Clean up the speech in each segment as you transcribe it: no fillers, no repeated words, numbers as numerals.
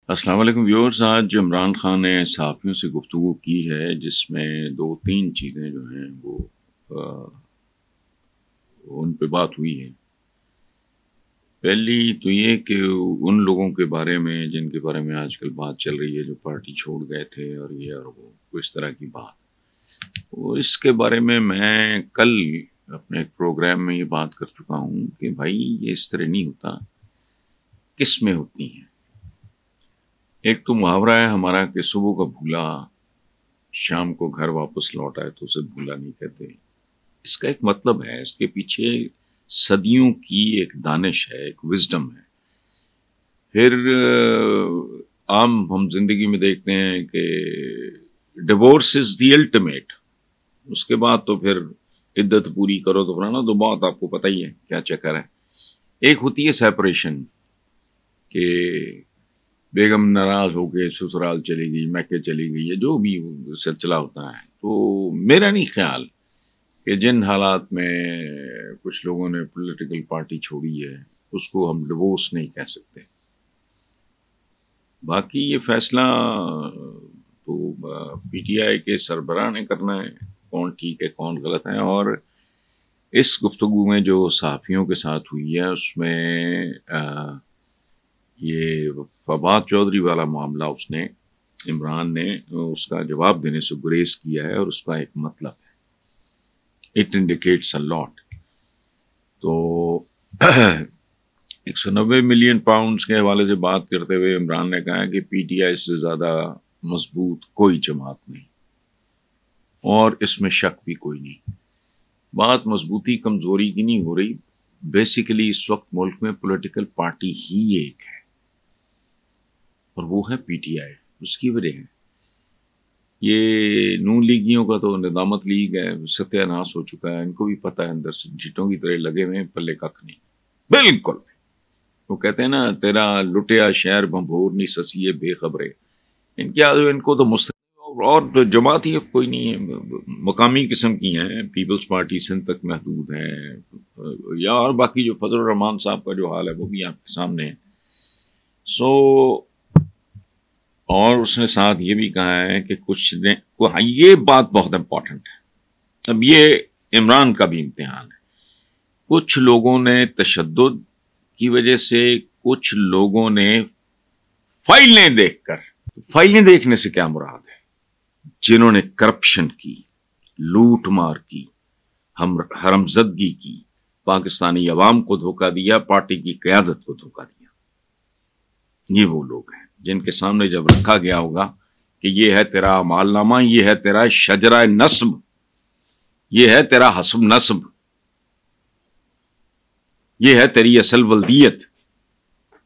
السلام علیکم ویورز. آج عمران خان نے صحافیوں سے گفتگو کی ہے جس میں دو تین چیزیں جو ہیں وہ ان پہ بات ہوئی ہے. پہلی تو یہ کہ ان لوگوں کے بارے میں جن کے بارے میں آج کل بات چل رہی ہے جو پارٹی چھوڑ گئے تھے اور یہ اور وہ اس طرح کی بات. اس کے بارے میں کل اپنے ایک پروگرام میں یہ بات کر چکا ہوں کہ بھائی یہ اس طرح نہیں ہوتا. کس میں ہوتی ہیں؟ ایک تو محاورہ ہے ہمارا کہ صبح کا بھولا شام کو گھر واپس لوٹ آئے تو اسے بھولا نہیں کہتے. اس کا ایک مطلب ہے، اس کے پیچھے صدیوں کی ایک دانش ہے، ایک وزڈم ہے. پھر عام ہم زندگی میں دیکھتے ہیں کہ ڈیورس از دی الٹیمیٹ. اس کے بعد تو پھر عدت پوری کرو تو پرانا تو بہت آپ کو پتہ ہی ہے کیا چکر ہے. ایک ہوتی ہے سیپریشن کہ بیگم ناراض ہو کے سسرال چلی گئی، میکے چلی گئی، جو بھی سلسلہ ہوتا ہے. تو میرا نہیں خیال کہ جن حالات میں کچھ لوگوں نے پولیٹیکل پارٹی چھوڑی ہے اس کو ہم ڈیورس نہیں کہہ سکتے. باقی یہ فیصلہ تو پی ٹی آئی کے سربراہ نے کرنا ہے، کون ٹھیک ہے کون غلط ہے. اور اس گفتگو میں جو صحافیوں کے ساتھ ہوئی ہے اس میں یہ فواد چودھری والا معاملہ اس نے عمران نے اس کا جواب دینے سے گریز کیا ہے اور اس کا ایک مطلب ہے. اٹ انڈیکیٹس اے لاٹ. تو 190 ملین پاؤنڈز کے حوالے سے بات کرتے ہوئے عمران نے کہا کہ پی ٹی آئی سے زیادہ مضبوط کوئی جماعت نہیں اور اس میں شک بھی کوئی نہیں. بات مضبوطی کمزوری کی نہیں ہو رہی. بیسیکلی اس وقت ملک میں پولیٹیکل پارٹی ہی ایک ہے اور وہ ہے پی ٹی آئی. اس کی وجہ ہے یہ نون لیگیوں کا تو ندامت لیگ ہے، ستیہ ناش ہو چکا ہے. ان کو بھی پتہ ہے اندر سے جھٹوں کی طرح لگے ہوئے پلے کھ نہیں. بالکل وہ کہتے ہیں نا تیرا لٹیا شہر بھنبور نہیں سسیے بے خبرے. ان کے ان کو تو اور تو جماعت ہی کوئی نہیں ہے، مقامی قسم کی ہیں. پیپلز پارٹی سندھ تک محدود ہے یا اور باقی جو فضل الرحمان صاحب کا جو حال ہے وہ بھی آپ کے سامنے ہے. اور اس نے ساتھ یہ بھی کہا ہے کہ کچھ نے یہ بات بہت امپورٹنٹ ہے. اب یہ عمران کا بھی امتحان ہے. کچھ لوگوں نے تشدد کی وجہ سے، کچھ لوگوں نے فائلیں دیکھ کر، فائلیں دیکھنے سے کیا مراد ہے، جنہوں نے کرپشن کی، لوٹ مار کی، حرمزدگی کی، پاکستانی عوام کو دھوکہ دیا، پارٹی کی قیادت کو دھوکہ دیا. یہ وہ لوگ ہیں جن کے سامنے جب رکھا گیا ہوگا کہ یہ ہے تیرا اعمال نامہ، یہ ہے تیرا شجرہ نسب، یہ ہے تیرا حسب نسب، یہ ہے تیری اصل ولدیت،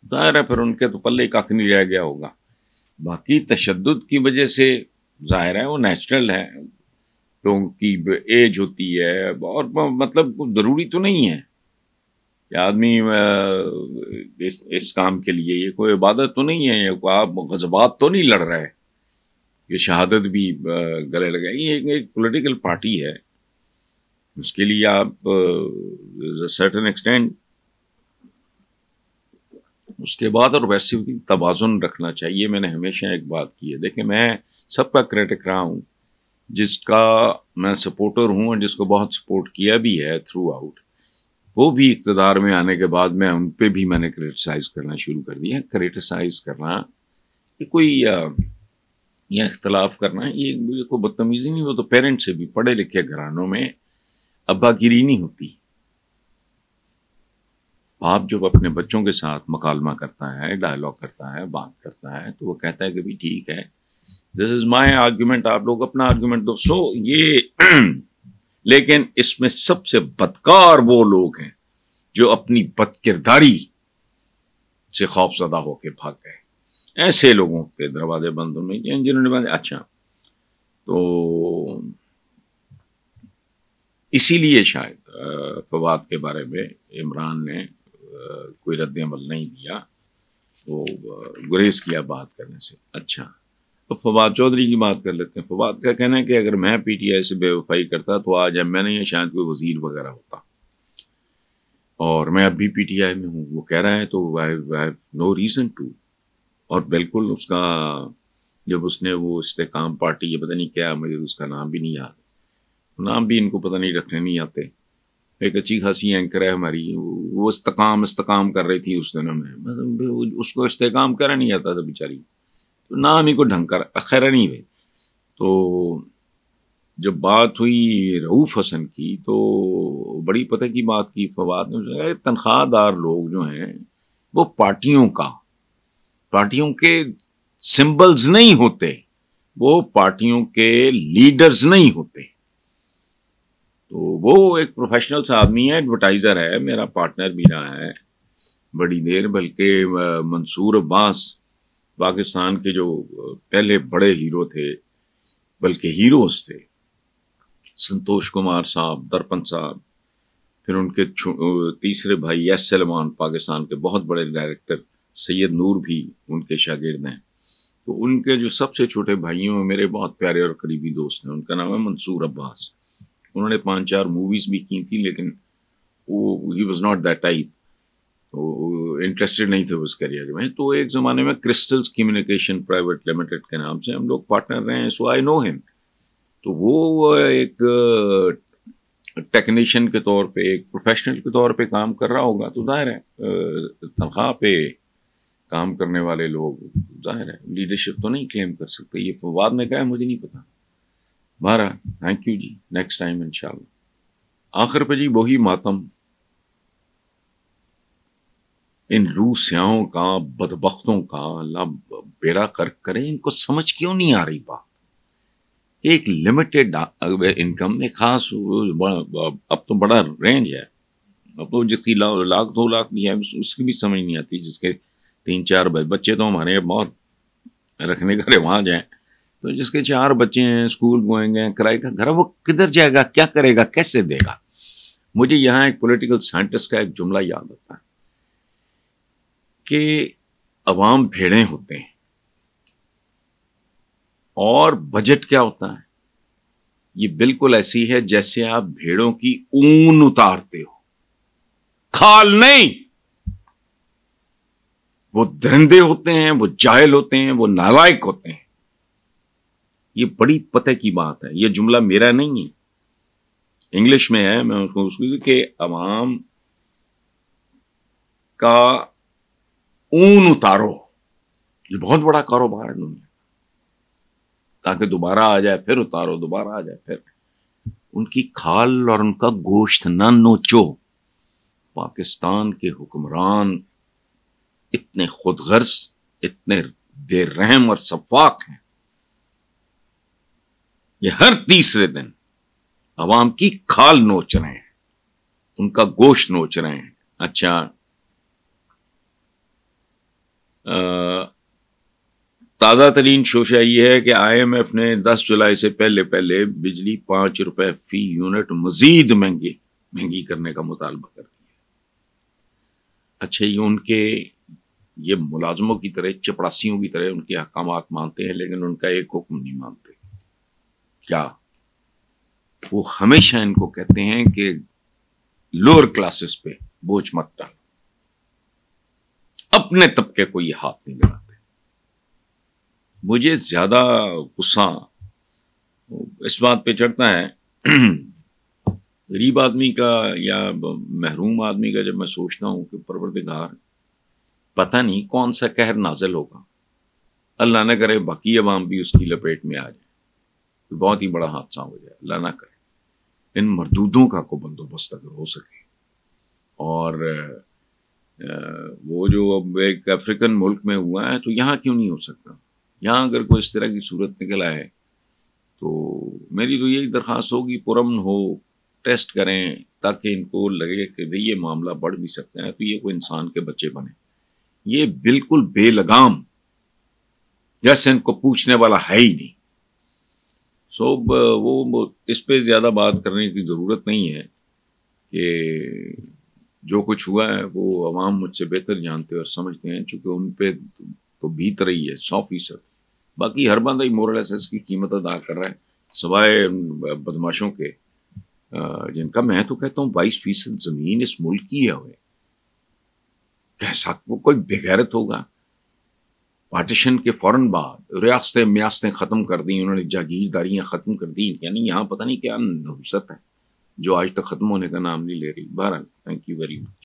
ظاہر ہے پھر ان کے تو پلے کھ نہیں رہ گیا ہوگا. باقی تشدد کی وجہ سے ظاہر ہے وہ نیچرل ہے، لوگوں کی ایج ہوتی ہے اور مطلب ضروری تو نہیں ہے کہ آدمی اس کام کے لیے، یہ کوئی عبادت تو نہیں ہے، آپ غضبات تو نہیں لڑ رہے کہ شہادت بھی گلے لگائیں. یہ ایک پولیٹیکل پارٹی ہے، اس کے لیے آپ سرٹن ایکسٹینٹ اس کے بعد اور ویسے بھی توازن رکھنا چاہیے. میں نے ہمیشہ ایک بات کی ہے، دیکھیں میں سب کا کریٹک رہا ہوں، جس کا میں سپورٹر ہوں اور جس کو بہت سپورٹ کیا بھی ہے تھرو آؤٹ. وہ بھی اقتدار میں آنے کے بعد میں ان پہ بھی میں نے کریٹیسائز کرنا شروع کر دیا. کریٹیسائز کرنا یہ کوئی یہ اختلاف کرنا یہ کوئی بدتمیزی نہیں. وہ تو پیرنٹ سے بھی پڑھے لکھے گھرانوں میں ابا گیری نہیں ہوتی. آپ جب اپنے بچوں کے ساتھ مکالمہ کرتا ہے، ڈائلاگ کرتا ہے، بات کرتا ہے تو وہ کہتا ہے کہ بھی ٹھیک ہے دس از مائی آرگیومنٹ، آپ لوگ اپنا آرگیومنٹ دو. یہ لیکن اس میں سب سے بدکار وہ لوگ ہیں جو اپنی بد کرداری سے خوف زدہ ہو کے بھاگ گئے. ایسے لوگوں کے دروازے بند ہونے جنہوں نے اچھا تو اسی لیے شاید فواد کے بارے میں عمران نے کوئی رد عمل نہیں دیا، وہ گریز کیا بات کرنے سے. اچھا تو فواد چودھری کی بات کر لیتے ہیں. فواد کا کہنا ہے کہ اگر میں پی ٹی آئی سے بے وفائی کرتا تو آج میں نہیں شاید کوئی وزیر وغیرہ ہوتا، اور میں اب بھی پی ٹی آئی میں ہوں. وہ کہہ رہا ہے تو نو ریزن ٹو. اور بالکل اس کا جب اس نے وہ استحکام پارٹی، یہ پتہ نہیں کیا، مجھے اس کا نام بھی نہیں یاد، نام بھی ان کو پتہ نہیں رکھنے نہیں آتے، ایک اچھی خاصی اینکر ہے ہماری، وہ استقام کر رہی تھی اس دنوں میں، مطلب اس کو استحکام کرنا نہیں آتا تھا بیچاری، تو نام ہی کو ڈھنگ کر، خیر نہیں ہوئے. تو جب بات ہوئی رؤوف حسن کی تو بڑی پتہ کی بات کی فواد نے، تنخواہ دار لوگ جو ہیں وہ پارٹیوں کے سمبلز نہیں ہوتے، وہ پارٹیوں کے لیڈرز نہیں ہوتے. تو وہ ایک پروفیشنل سا آدمی ہے، ایڈورٹائزر ہے، میرا پارٹنر بھی رہا ہے بڑی دیر. بلکہ منصور عباس پاکستان کے جو پہلے بڑے ہیرو تھے، بلکہ ہیروز تھے، سنتوش کمار صاحب، درپن صاحب، پھر ان کے تیسرے بھائی ایس سلمان، پاکستان کے بہت بڑے ڈائریکٹر، سید نور بھی ان کے شاگرد ہیں. تو ان کے جو سب سے چھوٹے بھائیوں میں میرے بہت پیارے اور قریبی دوست ہیں، ان کا نام ہے منصور عباس. انہوں نے 5-4 موویز بھی کی تھی، لیکن وہ he was not that type, interested نہیں تھے اس کیریئر میں. تو ایک زمانے میں کرسٹلز کمیونیکیشن پرائیویٹ لمیٹڈ کے نام سے ہم لوگ پارٹنر رہے ہیں، سو آئی نو ہم. تو وہ ایک ٹیکنیشین کے طور پہ، ایک پروفیشنل کے طور پہ کام کر رہا ہوگا، تو ظاہر ہے تنخواہ پہ کام کرنے والے لوگ ظاہر ہے لیڈرشپ تو نہیں کلیم کر سکتے. یہ فواد نے کہا ہے، مجھے نہیں پتا. بارہ thank you ji, next time انشاءاللہ. آخر پہ جی وہی ماتم، ان روسیاؤں کا، بدبختوں کا اللہ بیڑا کرک کرے. ان کو سمجھ کیوں نہیں آ رہی بات؟ ایک لمیٹڈ انکم، ایک خاص، اب تو بڑا رینج ہے، اب تو جس کی 1,00,000 2,00,000 بھی ہے اس کی بھی سمجھ نہیں آتی، جس کے 3-4 بچے تو ہمارے بہت رکھنے کا رواج ہے. تو جس کے 4 بچے ہیں، اسکول گوئیں گے، کرائے کا گھر، وہ کدھر جائے گا، کیا کرے گا، کیسے دے گا؟ مجھے یہاں ایک پولیٹیکل سائنٹسٹ کا ایک جملہ یاد آتا ہے کہ عوام بھیڑیں ہوتے ہیں اور بجٹ کیا ہوتا ہے؟ یہ بالکل ایسی ہے جیسے آپ بھیڑوں کی اون اتارتے ہو، کھال نہیں. وہ درندے ہوتے ہیں، وہ جاہل ہوتے ہیں، وہ نالائق ہوتے ہیں. یہ بڑی پتہ کی بات ہے. یہ جملہ میرا نہیں ہے، انگلش میں ہے. میں اس کو کہ عوام کا اون اتارو. یہ بہت بڑا کاروبار ہے دنیا، تاکہ دوبارہ آ جائے، پھر اتارو، دوبارہ آ جائے، پھر. ان کی کھال اور ان کا گوشت نہ نوچو. پاکستان کے حکمران اتنے خود غرض، اتنے بے رحم اور سفاک ہیں، یہ ہر تیسرے دن عوام کی کھال نوچ رہے ہیں، ان کا گوشت نوچ رہے ہیں. اچھا، تازہ ترین شوشہ یہ ہے کہ آئی ایم ایف نے 10 جولائی سے پہلے بجلی 5 روپے فی یونٹ مزید مہنگی کرنے کا مطالبہ کر دیا. اچھا، یہ ان کے یہ ملازموں کی طرح، چپڑاسیوں کی طرح ان کے احکامات مانتے ہیں، لیکن ان کا ایک حکم نہیں مانتے. کیا؟ وہ ہمیشہ ان کو کہتے ہیں کہ لوور کلاسز پہ بوجھ مت ڈالو، اپنے طبقے کو یہ ہاتھ نہیں لگاتے. مجھے زیادہ غصہ اس بات پہ چڑھتا ہے غریب آدمی کا یا محروم آدمی کا، جب میں سوچتا ہوں کہ پروردگار پتہ نہیں کون سا قہر نازل ہوگا، اللہ نہ کرے باقی عوام بھی اس کی لپیٹ میں آ جائے، بہت ہی بڑا حادثہ ہو جائے، اللہ نہ کرے. ان مردودوں کا کو بندوبست اگر ہو سکے. اور وہ جو اب ایک افریقن ملک میں ہوا ہے، تو یہاں کیوں نہیں ہو سکتا؟ یہاں اگر کوئی اس طرح کی صورت نکل آئے تو میری تو یہی درخواست ہوگی، پرامن ہو، ٹیسٹ کریں، تاکہ ان کو لگے کہ بھئی یہ معاملہ بڑھ بھی سکتا ہے، تو یہ کوئی انسان کے بچے بنے. یہ بالکل بے لگام، جیسے ان کو پوچھنے والا ہے ہی نہیں. وہ اس پہ زیادہ بات کرنے کی ضرورت نہیں ہے کہ جو کچھ ہوا ہے وہ عوام مجھ سے بہتر جانتے اور سمجھتے ہیں، چونکہ ان پہ تو بیت رہی ہے 100%. باقی ہر بندہ ہی مورل اس کی قیمت ادا کر رہا ہے، سوائے بدماشوں کے، جن کا میں تو کہتا ہوں 22% زمین اس ملک کی ہے. ہوئے کیسا وہ کوئی بے غیرت ہوگا؟ پارٹیشن کے فوراً بعد ریاستیں میاستیں ختم کر دیں، انہوں نے جاگیرداریاں ختم کر دی، یعنی یہاں پتہ نہیں کیا نحوست ہے جو آج تک ختم ہونے کا نام نہیں لے رہی. بہرحال تھینک یو ویری مچ.